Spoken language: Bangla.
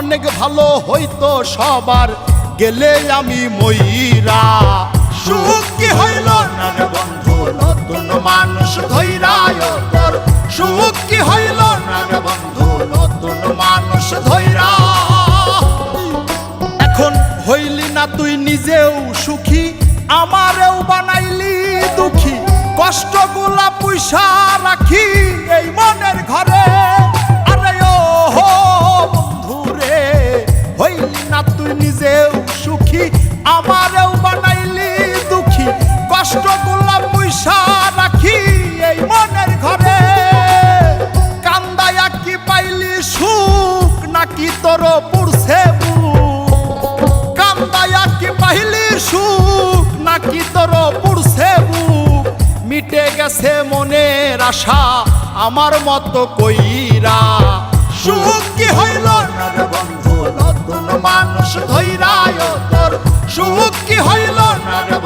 অনেক ভালো হইতো সবার গেলে আমি ময়রা। সুখ কি হইল না রে বন্ধু নতুন মানুষ ধৈরায় তোর, সুখ কি হইল না রে বন্ধু নতুন মানুষ ধৈরা। এখন হইলি না তুই নিজেও সুখী, আমারেও বানাইলি দুঃখী, কষ্টগুলা পুইসা রাখি এই মনের ঘরে। আরে ও বন্ধু রে, হইলি না তুই নিজেও সুখী, আমারেও বানাইলি দুঃখী, কষ্টগুলা পুইসা রাখি এই মনের ঘরে। কান্দায়া কি পাইলি সুখ নাকি তোর পুরছে বুক, কান্দায়া কি পাইলি সুখ নাকি তোর পুরছে বুক, মিটে গেছে মনের আশা আমার মতো কইরা। সুখ কি হইল না রে বন্ধু নতুন মানুষ ধৈরায় তোর, সুখ কি হইল না রে